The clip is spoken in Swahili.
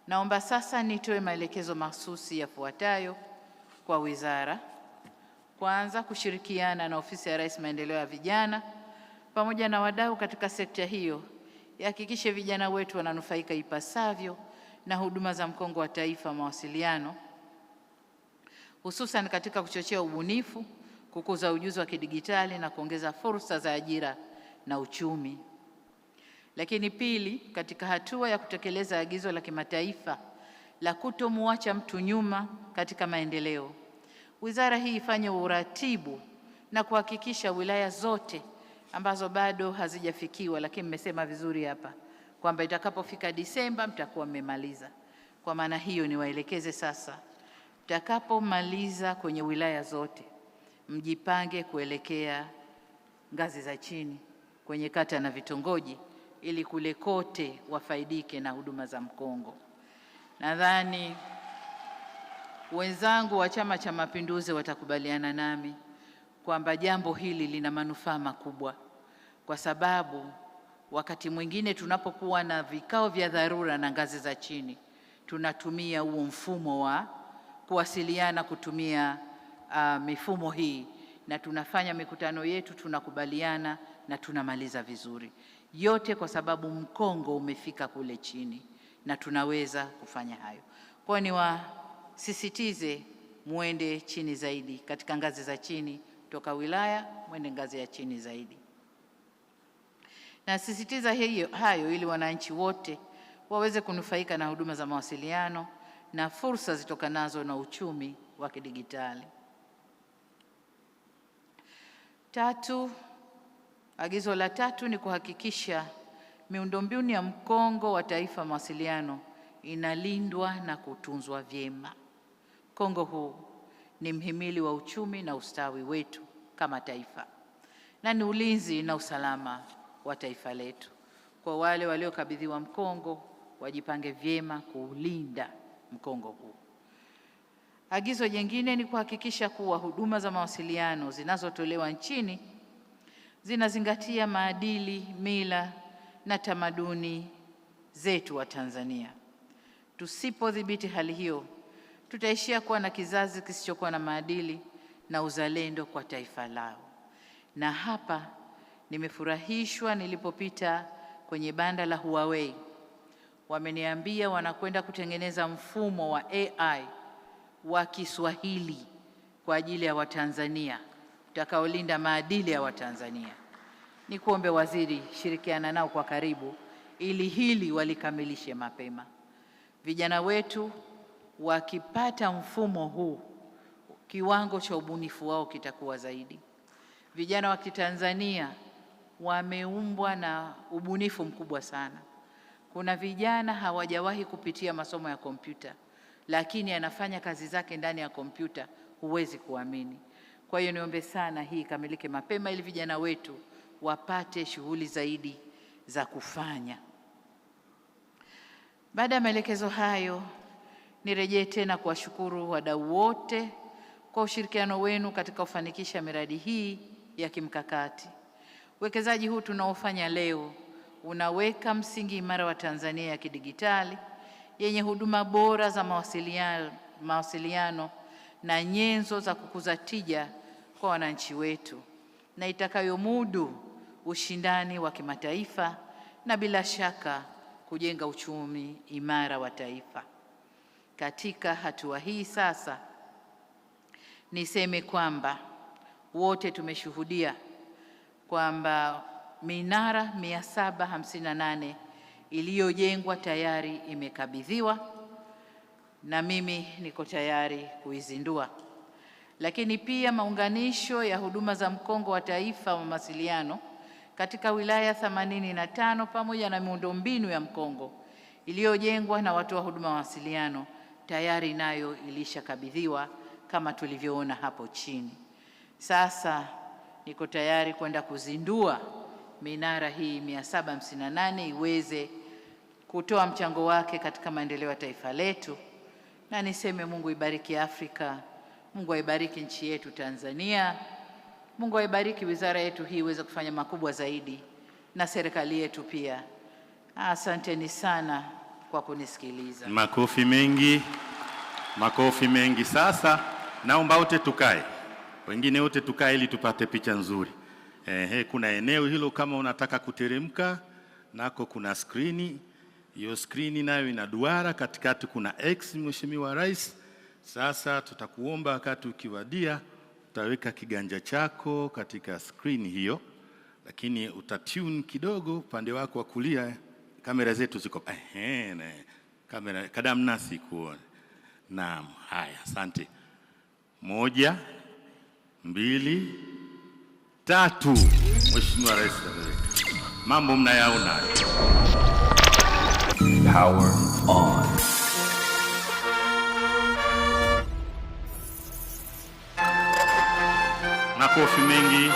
Naomba sasa nitoe maelekezo mahsusi yafuatayo kwa wizara. Kwanza, kushirikiana na Ofisi ya Rais Maendeleo ya Vijana pamoja na wadau katika sekta hiyo ihakikishe vijana wetu wananufaika ipasavyo na huduma za mkongo wa Taifa mawasiliano, hususan katika kuchochea ubunifu, kukuza ujuzi wa kidigitali na kuongeza fursa za ajira na uchumi. Lakini pili, katika hatua ya kutekeleza agizo la kimataifa la kutomwacha mtu nyuma katika maendeleo, wizara hii ifanye uratibu na kuhakikisha wilaya zote ambazo bado hazijafikiwa, lakini mmesema vizuri hapa kwamba itakapofika Disemba mtakuwa mmemaliza. Kwa maana hiyo, niwaelekeze sasa, mtakapomaliza kwenye wilaya zote, mjipange kuelekea ngazi za chini kwenye kata na vitongoji, ili kule kote wafaidike na huduma za mkongo. Nadhani wenzangu wa Chama cha Mapinduzi watakubaliana nami kwamba jambo hili lina manufaa makubwa, kwa sababu wakati mwingine tunapokuwa na vikao vya dharura na ngazi za chini, tunatumia huo mfumo wa kuwasiliana kutumia mifumo hii, na tunafanya mikutano yetu, tunakubaliana na tunamaliza vizuri. Yote kwa sababu mkongo umefika kule chini na tunaweza kufanya hayo. Kwa niwasisitize muende chini zaidi katika ngazi za chini, toka wilaya muende ngazi ya chini zaidi. Nasisitiza hayo ili wananchi wote waweze kunufaika na huduma za mawasiliano na fursa zitokanazo na uchumi wa kidigitali. Tatu, agizo la tatu ni kuhakikisha miundombinu ya mkongo wa Taifa mawasiliano inalindwa na kutunzwa vyema. Mkongo huu ni mhimili wa uchumi na ustawi wetu kama taifa, na ni ulinzi na usalama wa taifa letu. Kwa wale waliokabidhiwa mkongo, wajipange vyema kuulinda mkongo huu. Agizo jingine ni kuhakikisha kuwa huduma za mawasiliano zinazotolewa nchini zinazingatia maadili, mila na tamaduni zetu wa Tanzania. Tusipodhibiti hali hiyo, tutaishia kuwa na kizazi kisichokuwa na maadili na uzalendo kwa taifa lao. Na hapa nimefurahishwa nilipopita kwenye banda la Huawei, wameniambia wanakwenda kutengeneza mfumo wa AI wa Kiswahili kwa ajili ya Watanzania utakaolinda maadili ya Watanzania. Nikuombe waziri, shirikiana nao kwa karibu ili hili walikamilishe mapema. Vijana wetu wakipata mfumo huu, kiwango cha ubunifu wao kitakuwa zaidi. Vijana wa Kitanzania wameumbwa na ubunifu mkubwa sana. Kuna vijana hawajawahi kupitia masomo ya kompyuta, lakini anafanya kazi zake ndani ya kompyuta, huwezi kuamini. Kwa hiyo niombe sana hii ikamilike mapema ili vijana wetu wapate shughuli zaidi za kufanya. Baada ya maelekezo hayo, nirejee tena kuwashukuru wadau wote kwa ushirikiano wenu katika kufanikisha miradi hii ya kimkakati. Uwekezaji huu tunaofanya leo unaweka msingi imara wa Tanzania ya kidigitali yenye huduma bora za mawasiliano na nyenzo za kukuza tija kwa wananchi wetu, na itakayomudu ushindani wa kimataifa na bila shaka kujenga uchumi imara wa taifa. Katika hatua hii sasa, niseme kwamba wote tumeshuhudia kwamba minara 758 iliyojengwa tayari imekabidhiwa na mimi niko tayari kuizindua. Lakini pia maunganisho ya huduma za mkongo wa Taifa wa mawasiliano katika wilaya 85 pamoja na miundombinu ya mkongo iliyojengwa na watoa huduma wa mawasiliano tayari nayo ilishakabidhiwa kama tulivyoona hapo chini. Sasa niko tayari kwenda kuzindua minara hii 758 iweze kutoa mchango wake katika maendeleo ya taifa letu, na niseme Mungu ibariki Afrika, Mungu aibariki nchi yetu Tanzania, Mungu aibariki wizara yetu hii iweze kufanya makubwa zaidi, na serikali yetu pia. Asanteni sana kwa kunisikiliza. Makofi mengi, makofi mengi. Sasa naomba wote tukae, wengine wote tukae ili tupate picha nzuri. Kuna eneo hilo kama unataka kuteremka, nako kuna skrini. Hiyo skrini nayo ina duara, katikati kuna X, Mheshimiwa Rais. Sasa tutakuomba wakati ukiwadia utaweka kiganja chako katika skrini hiyo, lakini utatune kidogo upande wako wa kulia. Kamera zetu ziko kamera kadamnasi kuona. Naam, haya, asante. 1, 2, 3. Mheshimiwa Rais, mambo mnayaona. Power on. Makofi mengi.